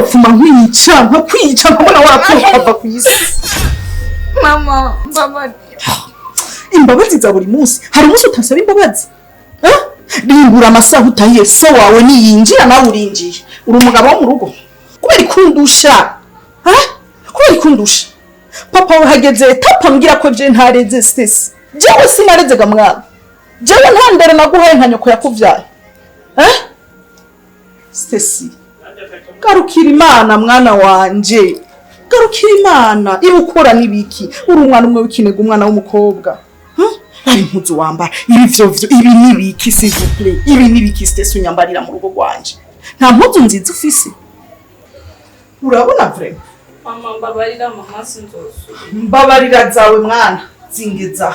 nzopfuma nkwica nkabona warapfa ku isi. Mama, mbabarira. Imbabazi za buri munsi. Hari umunsi utasaba imbabazi? Ringura amasaha utahiye so wawe niyinjira nawe urinjiye. Uri umugabo wo mu rugo. Kubera ikundusha. Kubera ikundusha. Papa wahageze tapa mbwira ko je ntareze Stecy. Jewe sinarezega mwana. Jewe ntandere naguhaye nka nyoko yakuvyaye. Stecy. Garukira Imana mwana wanje. Garukira Imana. Ibukora nibiki? Uri umwana umwe w'ikinega umwana w'umukobwa. Ari impuzu wambara. Ibi nibiki s'il vous plaît? Ibi nibiki Stecy unyambarira mu rugo rwanje? Nta mpuzu nziza ufise. Urabona vraiment? Mama, mbabarira mama sinzosu. Mbabarira zawe mwana. Zingeza.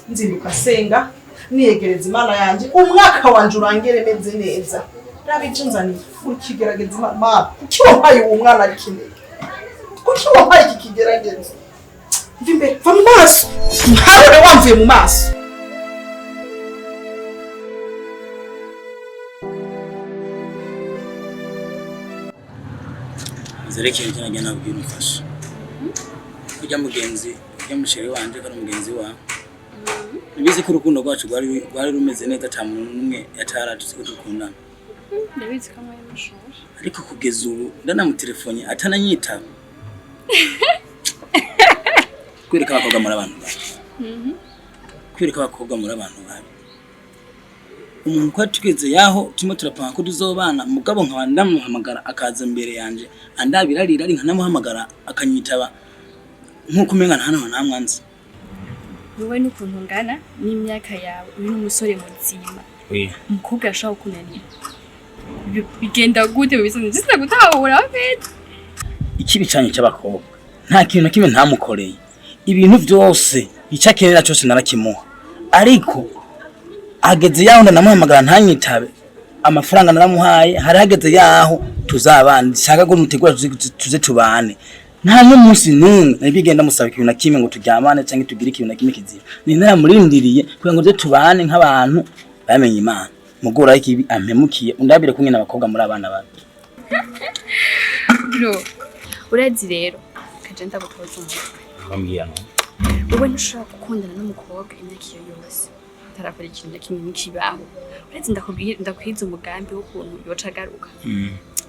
Nzinduka senga. Niyegereza Imana yanje. Umwaka wanje urangere meze neza. Nabicunzani ukigerageza Imana. Kuki wampaye uwo mwana ari kinege? Kuki wampaye iki kigerageza? Vimbe, va mu maso. Ntarore wamvuye mu maso. Zerekeye cyane nabwira umfasha. Kujya mugenzi, kujya musheri wanje kandi mugenzi wa. Nibizi ko urukundo rwacu rwari rumeze neza cyane umwe yataraje ko dukundana. Ndabizi ko mwaye mushoje. Ariko kugeza ubu ndanamutelefone atananyita. Kwereka abakobwa muri abantu babi. Kwereka abakobwa muri abantu babi. Umuntu kwa tugeze yaho turimo turapanga ko tuzobana mugabo nkaba ndamuhamagara akaza mbere yanje andabirarira ari nkanamuhamagara akanyitaba nkuko umenga hano namwanze. Wowe n'ukuntu ngana n'imyaka yawe uri n'umusore muzima. Umukobwa ashaka kunanira. Bigenda gute bibisoze ndetse gutahura afite. Ikibi cyane cy'abakobwa nta kintu na kimwe ntamukoreye. Ibintu byose icyakenera cyose narakimuha. Ariko ageze yaho ndanamuhamagara ntanyitabe. Amafaranga naramuhaye hari hageze yaho tuzabana shaka ko mutegura tuze tubane. Nta n'umunsi n'umwe nabigenda musaba ikintu na kimwe ngo turyamane cyangwa tugire ikintu na kimwe kiziba. Ni naramurindiriye kugira ngo tubane nk'abantu bamenye Imana. Mugora ikibi ampemukiye undabire kumwe n'abakobwa muri abana babi. Bro, urazi rero kaje ndagutoza umutwe. Bambwiye no. Wowe ntushaka gukundana n'umukobwa imyaka yose. Tarakora ikintu na kimwe n'ikibaho. Urazi ndakwiza umugambi w'ukuntu yoca agaruka.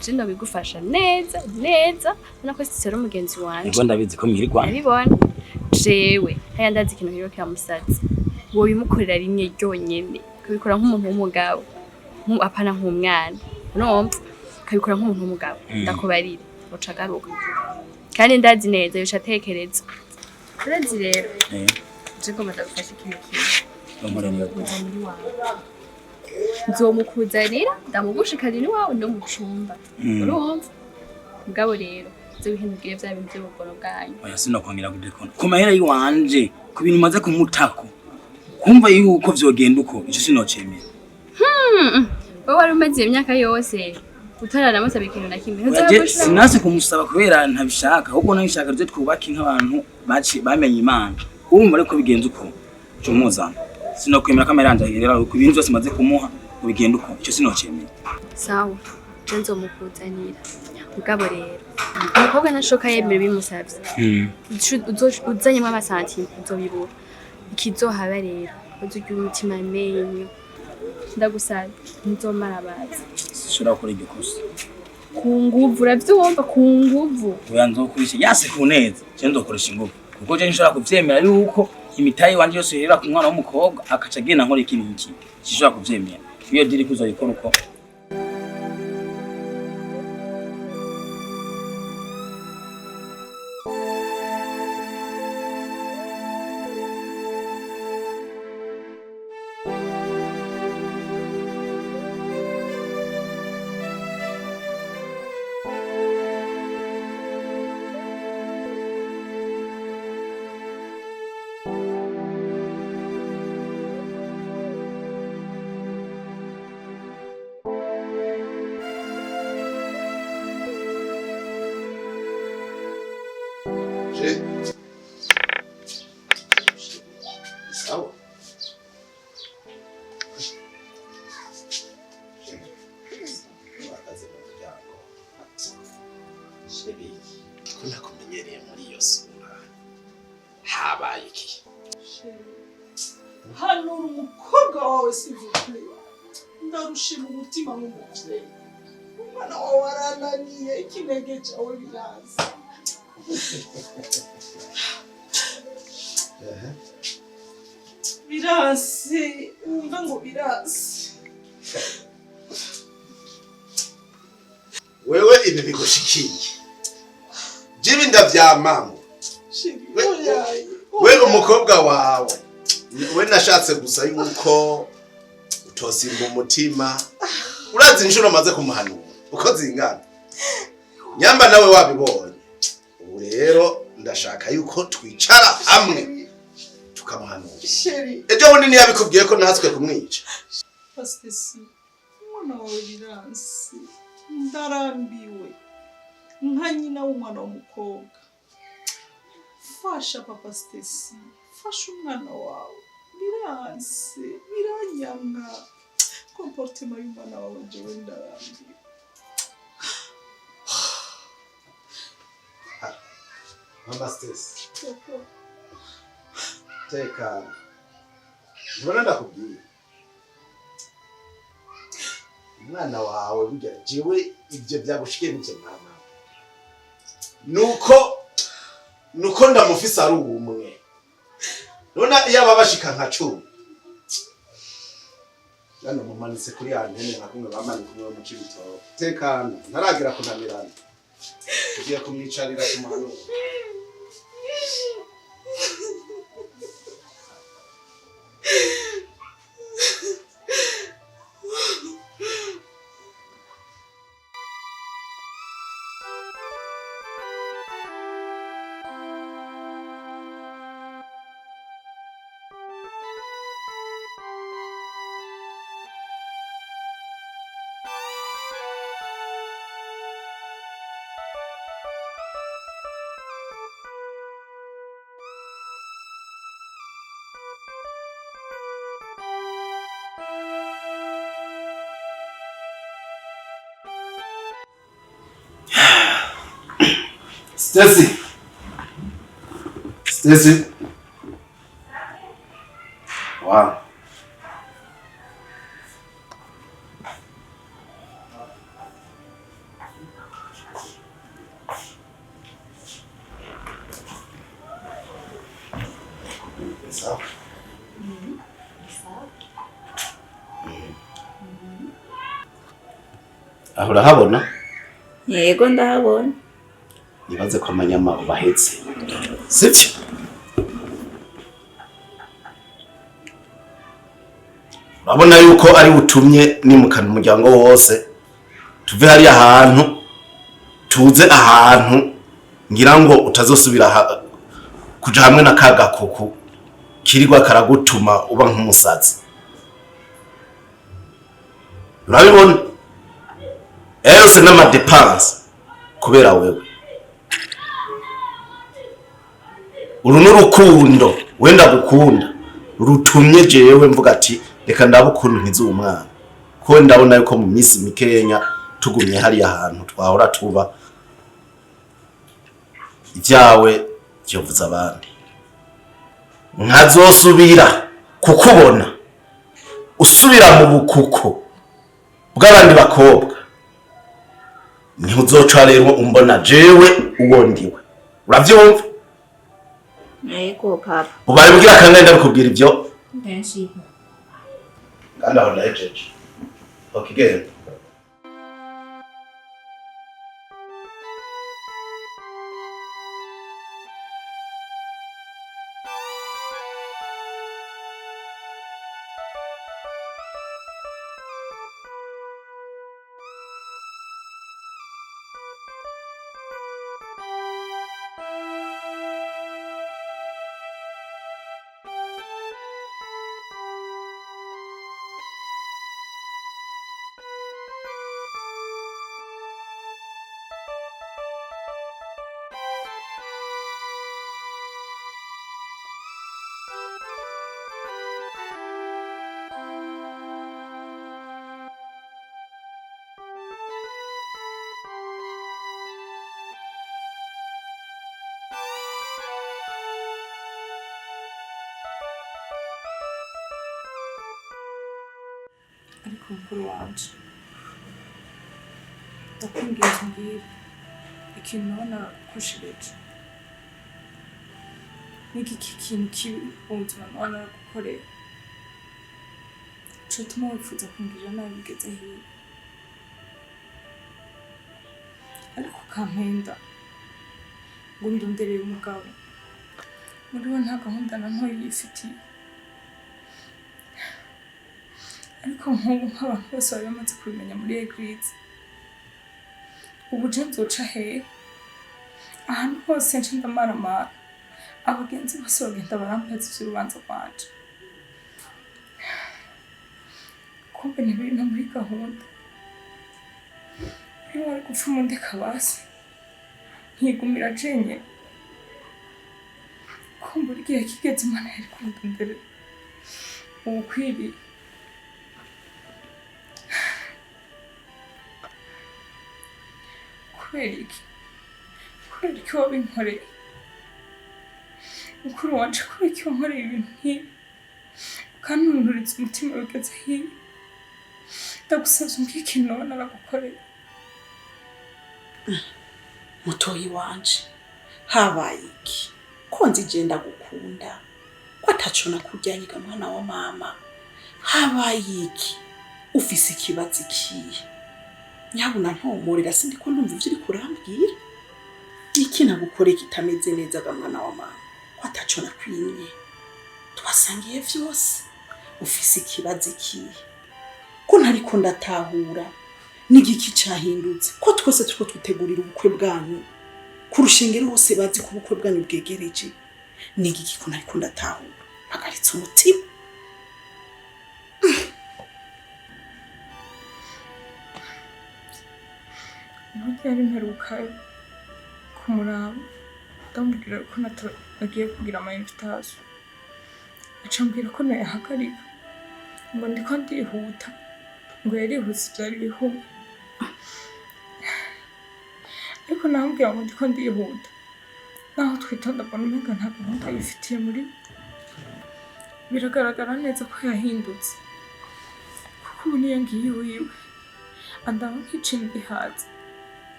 Je ndabigufasha neza nako sitero mugenzi wanje. Ngo ndabizi ko mwirigwa. Nabibona. Jewe haya ndazi ikintu rero cyamusatsi. Wo bimukorera rimwe ryonyene. Kabikora nk'umuntu w'umugabo. Apana nk'umwana. Urumva? Kabikora nk'umuntu w'umugabo. Ndakubarira. Yoca agaruka. Kandi ndazi neza yoca atekereza. Urazi rero. Je ko madafasha ikintu kimwe. Nzomukuzanira ndamugushikanira iwawe no mucumba. Urumva? Mugabo rero zo bihindukire bya bintu by'ubugoro bwanyu. Oya sinokongera kudekona. Ku mahera yiwanje ku bintu maze kumutako. Kumva yuko vyogenda uko ico sinocemera. Wowe wari umaze imyaka yose utarara musaba ikintu na kimwe. Sinase kumusaba kubera ntabishaka ahubwo nabishaka ryo twubaka nk'abantu bamenye Imana. Urumva ariko bigenze uko cyo muzana. Sinokwemera kamera rero ku bintu byose maze kumuha ubigenda uko icyo sinocemera. Sawa je nzomukuzanira mugabo rero umukobwa nashoka yemera bimusabye uzanyemo amasanti uzobibura ikizohaba rero uzugira umutima menyo ndagusaba nzomara abazi sishobora gukora iryo kosa ku nguvu uravyumva ku nguvu oya nzokurisha yase kuneza je ndokoresha inguvu kuko je nshobora kuvyemera yuko imitayi wanje yose rero ku mwana w'umukobwa akaca agenda nkora ikintu iki sishobora kuvyemera iyo diri kuzoyikora uko Sawa. hano umukobwa wawe sivukle ndarushima umutima nk'umuvyeyi umwana wawe arananiye ikinege cawe biraza birasi umva ngo birasi wewe ibi bigushikiye jibi ndavyamamo we umukobwa wawe we nashatse gusa yuko utosimba umutima urazi inshuro amaze kumuhanura uko zingana nyamba nawe wabibonye ubu rero ndashaka yuko twicara hamwe tukamuhanura ejo bundi ntiyabikubwiye ko nahatswe kumwica Stecy umwana wawe biransi ndarambiwe nka nyina w'umwana w'umukobwa fasha papa Stecy fasha umwana wawe biransi biranyanga comportement y'umwana wawe jewe ndarambiwe Mama Stecy teka mbona ndakubwiye umwana wawe burya jewe ibyo byagushikiye n'icyo mama nuko ndamufise ari ubumwe none yaba bashika nka 10 Nano mumanitse kuri ya ntene nka kumwe bamani kumwe mu cibitoro tekana ntaragira kunamirana tugiye kumwicarira kumano Stecy. Wow. Sawa. Aho urahabona? Yego ndahabona. Nibaze ko amanyama bahetse. Sivyo? Urabona yuko ari butumye nimukana umuryango wose tuve hari ahantu tuze ahantu ngira ngo utazosubira kuja hamwe na kaga kuku kirigwa karagutuma uba nk'umusazi. Urabibona? Yose n'ama dépense kubera wewe. Uru n'urukundo wenda gukunda rutumye jewe mvuga ati reka ndabukuntu nkizu umwana ko ndabona yuko mu minsi mikenya tugumye hari ahantu twahora tuba ivyawe byovuza abandi nkazosubira kukubona usubira mu bukuko bw'abandi bakobwa niho uzoca rero umbona jewe uwo ndiwe uravyumva? Yego papa. Ubaye bwira kangahe ndabikubwira ivyo? Ndashika. Kandi aho ndahejeje. Okay. ariko mukuru wanje ndakwinginze mbwira ikintu nabona kushirije n'iki kintu kibi mu buzima nabona gukorera cotuma wifuza kumbwira nabi bigeze hiyo ariko kampenda ngo ndondereye umugabo muri we nta gahunda na ntoya yifitiye ariko nk'ubu nk'abantu bose bari bamaze kubimenya muri eglise ubu je nzoca hehe ahantu hose nce ndamaramara abagenzi bose bagenda barampaza ivy'urubanza rwanje kumbe ntibiri no muri gahunda iyo wari gupfa umundeka basi nkigumira jenye kumbe igihe kigeze Imana yari kundondere ubukwiriye kubera iki wabinkoreye mukuru wanje kubera iki wankoreye ibintu nk'ibi kandi unturitse umutima bigeze hiyo ndagusavye umbwire ikintu nabona naragukoreye mutoyi wanje habaye iki ko nzi je ndagukunda ko ataco nakuryanyi ga mwana wa mama habaye iki ufise ikibazo ikihe nyabuna ntomorera sindiko ndumva ivyo uri kurambwira iki nagukoreye kitameze neza ga mwana wa mama ko ataco nakwimye twasangiye vyose ufise ikibazo ikihe ko ntariko ndatahura n'igiki cyahindutse ko twese turiko twitegurira ubukwe bwanyu ku rushengero hose bazi ko ubukwe bwanyu bwegereje n'igiki ko nariko ndatahura mpagaritse umutima yari mperuka kumuraba ndamubwira ko nagiye kugira ama-invitation aca mbwira ko nayahagarika ngo ndiko ndihuta ngo yarihuse byari bihumye ariko nambwira ngo ndiko ndihuta naho twitonda mbona umenga nta gahunda yifitiye muri biragaragara neza ko yahindutse kuko ubu niyo ngiye iwiwe andaba nk'icini gihaza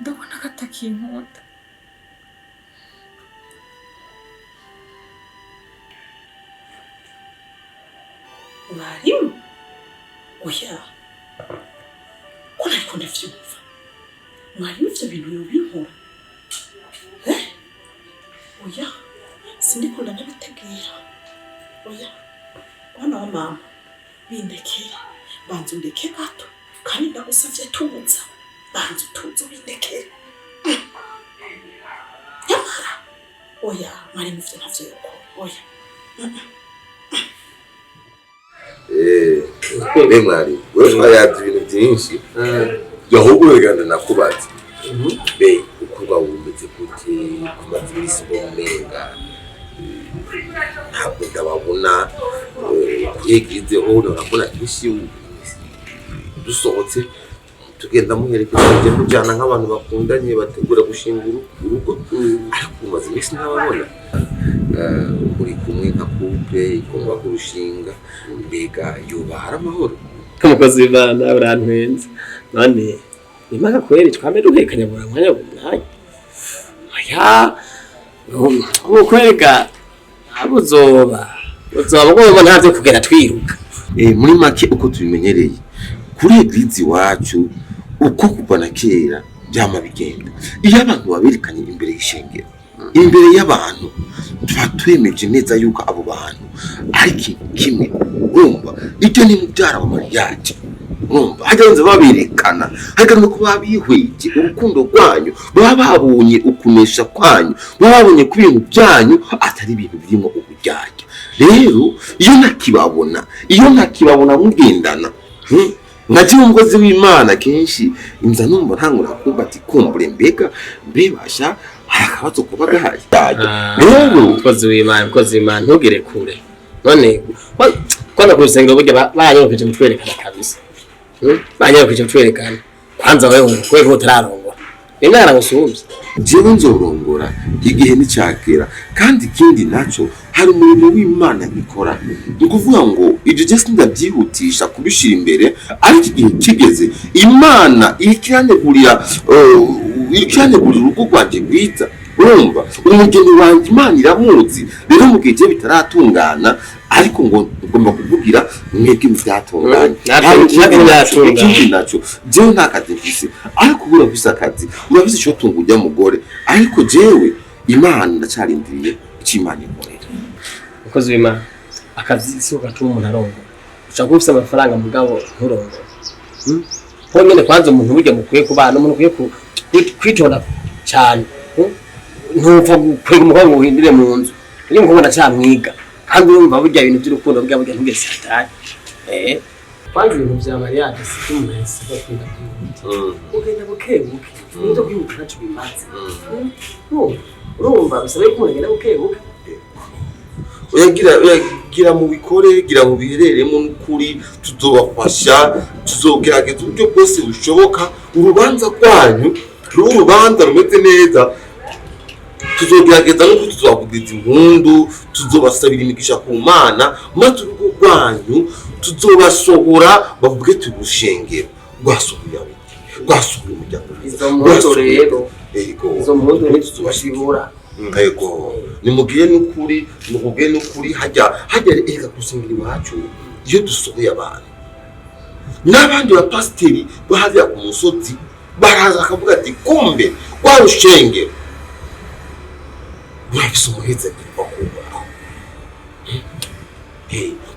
ndabona ko atakinkunda mwarimu oya ko nariko ndavyumva mwarimu ivyo bintu yobinkora oya sindiko ndanabitegera oya mwana wa mama bindekere banza undeke gato kandi ndagusavye tuza banza utuze bindekere yamara oya mwarimu ivyo ntavyo yoko oya mwari wewe twayazi ibintu byinshi ahubwo weganda nakubaza be ukurwa wumeze gute kumaze ibisi bomenga ntabwo ndababona yegizeho urabona ishi dusohotse tugenda muherekeza tujye kujyana nk'abantu bakundanye bategura gushinga urugo ariko umaze iminsi ntababona uri kumwe nka couple igomba kurushinga mbega yubahara amahoro umukozi w'Imana urantwenze none nimaka kweri twame duhekanya bura mwanya bumwanya oya kwega abuzoba ngo ntavyo kugera twiruka muri make uko tubimenyereye kuri eglise wacu uko kuva na kera byama bigenda iyo abantu baberekanye imbere y'ishengero imbere y'abantu twemeje neza yuko abo bantu ari kimwe urumva icyo ni mubyara wa mariage urumva hagenze baberekana hagenze ko babihweje urukundo rwanyu baba babonye ukunesha kwanyu baba babonye ku bintu byanyu atari ibintu birimo ubujyajya rero iyo ntakibabona mugendana nkaje umukozi w'Imana kenshi inza numva ntangura kumva ati kumbure mbega mbebasha harakabazo kuba gahaye rero umukozi w'Imana ntugire kure none kwana kusenga burya banyokeje mutwerekana kabisa banyokeje mutwerekana kwanza wewe kwego utararongora Imana ngusumvye. jewe nzorongora igihe nicakera kandi ikindi naco hari umurimo w'Imana ikora. Ni ukuvuga ngo ibyo just ndabyihutisha kubishira imbere ariko igihe kigeze Imana ikiranegurira urugo rwanje rwita. Urumva umugeni wanjye Imana iramuzi rero mu gihe bitaratungana ariko ngo ugomba kuvugira mwebwe mubyatunganye ikindi naco jewe ntakazi mfise ariko ubura mfise akazi urafise ico tunga ujya mugore ariko jewe Imana ndacarindiriye icimana inkorera. Ukoze w'Imana akazi si ugatuma umuntu arongo ushaka ufise amafaranga mugabo nturongo ho nyene kwanza umuntu burya mukwiye kubana umuntu ukwiye kwitonda cyane ntupfa kwega umugongo uhindire mu nzu iyo mukubona cyamwiga kandi urumva burya ibintu by'urukundo burya ntugeze hatari kwanza ibintu vya mariage si umunsi bakunda ugenda bukebuke n'ibyo kwibuka naco bimaze urumva bisaba ko ugenda bukebuke gira mu bikore gira mu bihereremo n'ukuri tuzobafasha tuzogerageza uburyo bwose bushoboka urubanza rwanyu urubanza rumeze neza tuzogerageza no tuzobavugiza impundu tuzobasabira imigisha ku Mana maze urugo rwanyu tuzobasohora bavuge tugushengera rwasohoye umuryango izo mpundu rero izo mpundu ntituzobashibura Ego nimubwiye n'ukuri hajya reka kusengera iwacu iyo dusohoye abantu n'abandi ba pasiteri bahariya ku musozi baraza akavuga ati kumbe kwa rushengero urafise umuhetse kubaho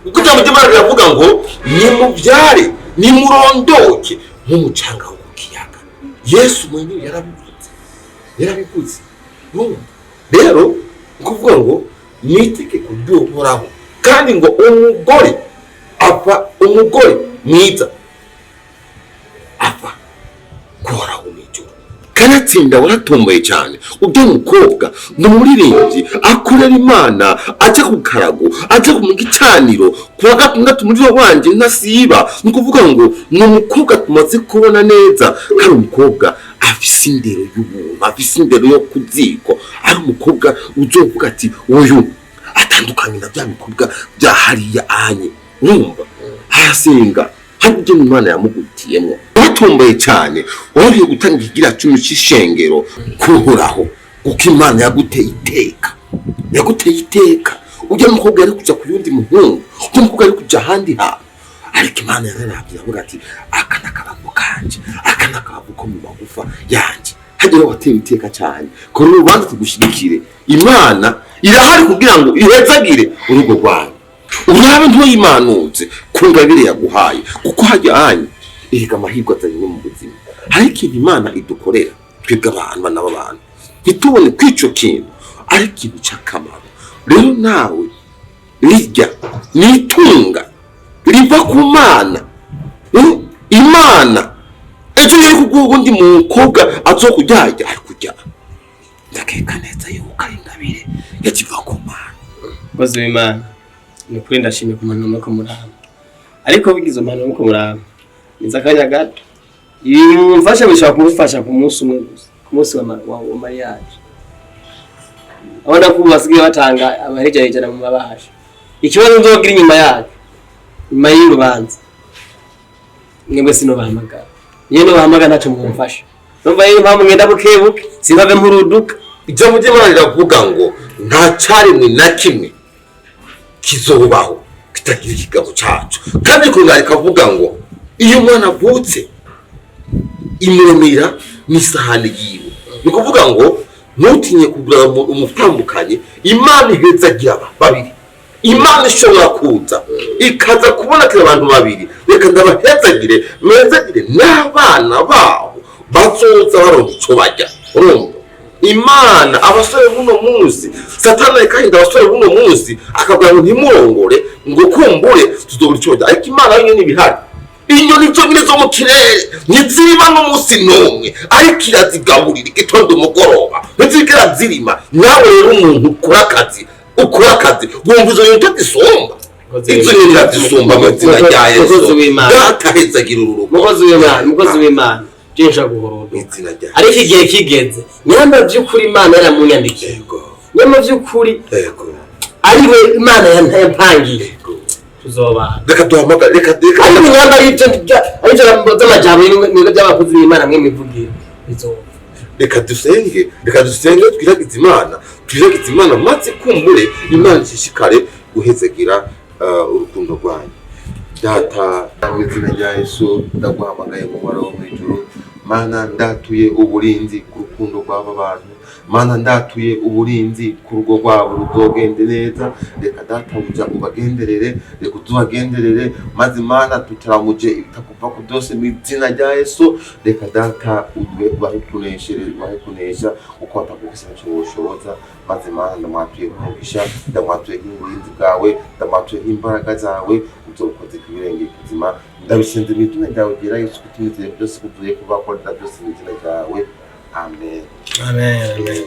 kuko ijambo ry'Imana riravuga ngo nimubyare nimurondoke nk'umucanga wo ku kiyaga. Yesu mwenyewe yarabivuze rero ukuvuga ngo nitegeko ry'Uhoraho kandi ngo umugore mwiza apfa guhoraho n'ijuru. Kanatsinda waratomboye cyane ubyo mukobwa n'umuririmbyi akorera Imana aje ku karago aje mu gicaniro kuwa gatandatu muri wanje ntasiba. Ni ukuvuga ngo ni umukobwa tumaze kubona neza kandi umukobwa afise indero y'ubuntu afise indero yo kuziko ari umukobwa uzovuga ati uyu atandukanye na bya mikobwa bya hariya anye. Urumva arasenga hari ibyo Imana yamugutiyemo batomboye cyane wariye gutanga igira cumi cy'ishengero kuhoraho kuko Imana yaguteye iteka ujya mukobwa ari kuja ku yundi muhungu ujya mukobwa ari kuja handi ariko Imana yararabye avuga ati akana kababo kanje akana kababo ko mu magufa yanje hagera wateye iteka cyane ko rubanza tugushigikire. Imana irahari kugira ngo ihezagire urugo rwanyu urabe ntoyimanutse kungabire yaguhaye kuko hajyanye ega amahirwe atanywe mu buzima. Hari ikintu Imana idukorera twebwe abantu n'abantu ntitubone kwico kintu ari ikintu cy'akamaro. Rero nawe rijya nitunga riva ku Mana Imana ejo yari kuguha undi mukobwa azokujyajya ari kujya ndakeka neza yuko ari ingabire yakiva ku Mana. Koze w'Imana ni kuri ndashimye ku muntu nuko muramba ariko bigize umuntu nuko muramba niza akanya gato mfasha bishaka kumufasha ku munsi umwe ku munsi wa mariage abona ko basigaye batanga abahejeje mu mabasha ikibazo nzogira inyuma yake nyuma y'urubanza mwebwe sino bahamagara nyene bahamagara naco mumfasha numva yeye mpamwe ngenda bukebuke sinave muruduka. Ijambo ry'Imana riravuga ngo nta carimwe na kimwe kizobaho kitagira ikigabo cyacu kandi ko ngari kavuga ngo iyo umwana avutse imuremera n'isahani yiwe. Ni kuvuga ngo ntutinye kugura umutambukanye Imana ihezagira babiri. Imana ishobora kuza ikaza kubonekera abantu babiri reka ndabahezagire mezagire n'abana babo bazoza baronka ico bajya. Urumva Imana abasore buno munsi Satani kandi abasore buno munsi akabwira ngo ntimurongore ngo kumbure tuzobura ico bajya ariko Imana yonyine ibihari. Inyoni zo ngire zo mu kirere ntiziba n'umunsi n'umwe ariko irazigaburira igitondo umugoroba ntizigera zirima. Nawe rero umuntu ukora akazi wumva izo nyoni zisumba izo nyoni zisumba amazina rya Yesu datahezagira urugo. Mukozi w'Imana je nshaka guhorodoka izina rya ariko igihe kigeze nyamba by'ukuri Imana yaramunyandikiye nyamba by'ukuri ariwe Imana yampangiye tuzoba reka duhamagara reka ariko nyamba y'ibyo z'amajambo n'ibyo by'abakozi b'Imana mwe mivugira bizoba reka dusenge twiragize Imana maze kumbure Imana ishishikare guhezegira urukundo rwanyu data mu izina rya Yesu ndaguhamagaye mu mara wo mw'ijuru Mana ndatuye uburinzi ku rukundo rw'aba bantu Mana ndatuye uburinzi ku rugo rwabo ruzogende neza reka data uja ubagenderere reka tubagenderere maze Mana tutaramuje ibitakuva ku byose mu izina rya Yesu reka data bahekunesha uko atakugisa cy'ubushoboza maze Mana ndamwatuye umugisha ndamwatuye uburinzi bwawe ndamwatuye imbaraga zawe uzokoze kubirenge kizima ndabisenze mu izina ryawe gira Yesu kutumizeye byose kuvuye kubakorera byose mu izina ryawe amen amen amen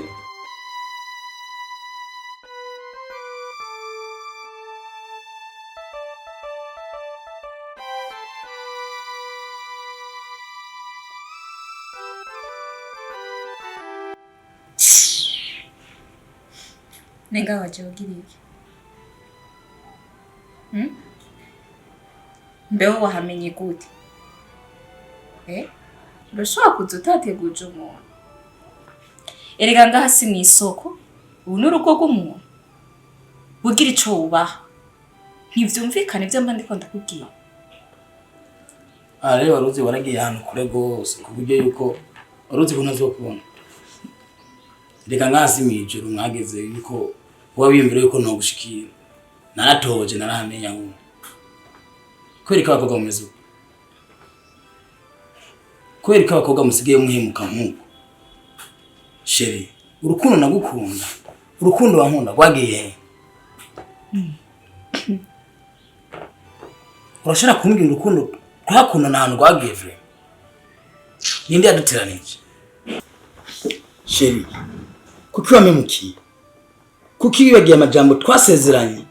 Nenga waje ugira iki? Mbeho wahamenye gute? Urashobora kuza utateguje umuntu. Erega ngaha si mu isoko, ubu n'urugo rw'umuntu. Bugira ico wubaha. Ntivyumvikane ibyo mba ndiko ndakubwira. Rero waruzi waragiye ahantu kure gose ku buryo yuko waruzi ko ntazokubona. Reka ngasi mwijuru mwageze yuko wabiyumvira yuko no gushikira. Naratoje narahamenya ngo. Kwereka abakobwa mumeze. Kwereka abakobwa musigiye muhemuka nkuko. Sheri, urukundo nagukunda. Urukundo wankunda rwagiye. Urashaka kumbwira urukundo twakunda nahantu rwagiye vre. Ninde yaduteranije? Sheri, kuki wamemukiye? Kuki wibagiye amajambo twasezeranye?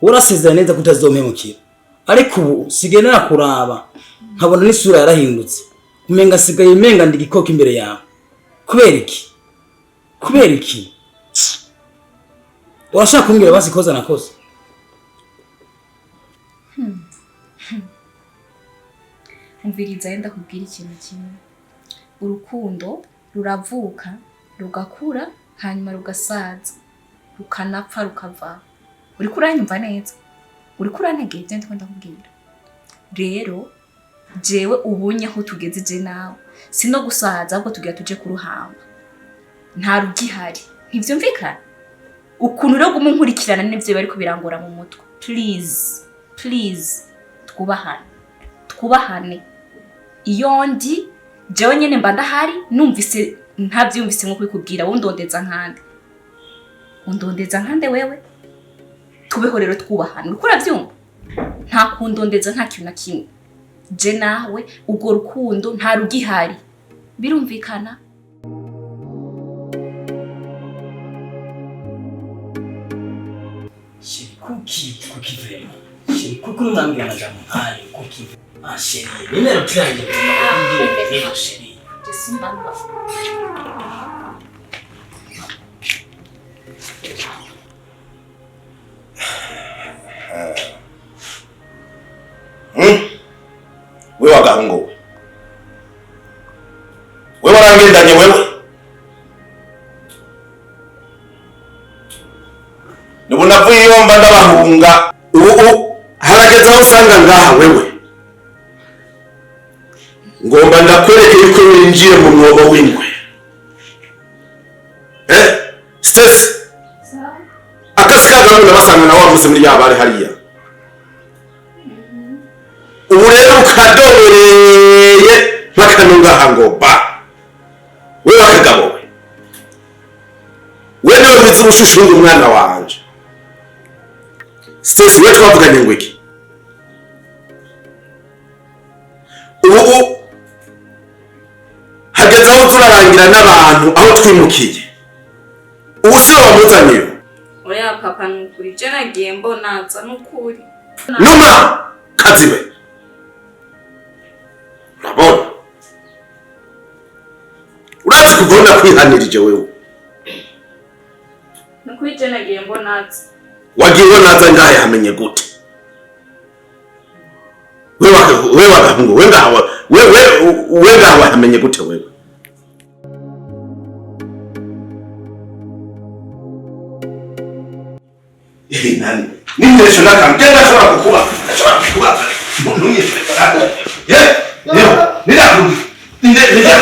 Urasezeranye neza kutazompemukira. Ariko ubu sigaye narakuraba nkabona n'isura yarahindutse. Umenga sigaye menga ndigikoka imbere yawe. Kubera iki? Urashaka kumbwira basi koza nakoze? Umviriza yenda kubwira ikintu kimwe. Urukundo ruravuka, rugakura, hanyuma rugasaza, rukanapfa rukava. Uri kuranyumva neza? Uri kurantegera ibyo ndiko ndakubwira. Rero jewe ubonye aho tugeze je nawe sino gusaza ahubwo tugira tuje kuruhamba. Nta rugihari. Ntivyumvikana? Ukuntu rero gumunkurikirana n'ivyo bari kubirangora mu mutwe. Please twubahane. Iyo ndi jewe nyene mba ndahari numvise ntavyumvise nko kubikubwira wondondeza nkande. Undondeza nkande wewe? Tubeho rero twubahana. Uriko uravyumva? Nta kundondeza nta kintu na kimwe. Je nawe ubwo rukundo nta rugihari. Birumvikana? Kuki vrema. Sheri, kuki unambwira amajambo nkayo kuki? Sheri, nimero tuyanje tuma sheri. Jesimba. We wagahungu. We warangendanye wewe. Nubunavuye yomba ndabahunga. Ubu harageze aho usanga ngaha wewe. Ngomba ndakwereke yuko winjiye mu mwobo w'ingwe. Stecy. Akasi kagamu nabasanga na wavuze muri yabare hariya. Ubu rero ukadobereye bakanungaha ngo ba. Wewe wakagabo we. Wewe niwe wize ubushushu umwana wanje. Stecy, we twavuganye ngo iki? Ubu hageze aho turarangira n'abantu aho twimukiye. Ubu se wamuzaniye? Oya papa nukuri je nagiye mbonaza nukuri. Numa kazibe. Urabona? kuvona kwihanirije wewe. Nukwije nagiye mbonaza. Wagiye naza ngahe hamenye gute? Wewe agahungu wewe ngawe hamenye gute wewe? Nani? Nini shona kama shona kukuba? Shona kukuba. Mungu ni shona. Leo, ninakurudi. Ninakurudi.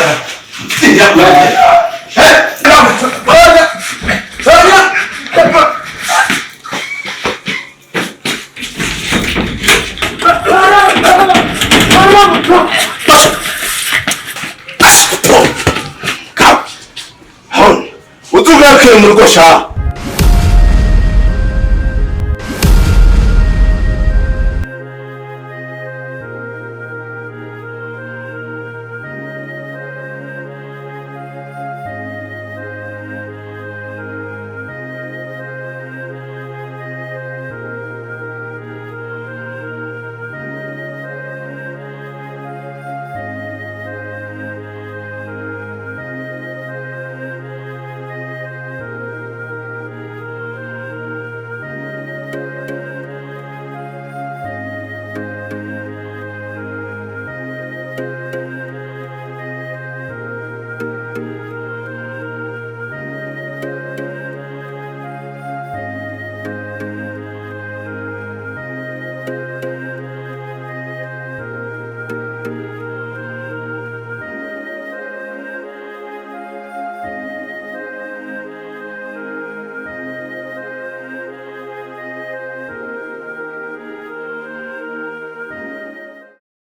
Utuga ke murugo sha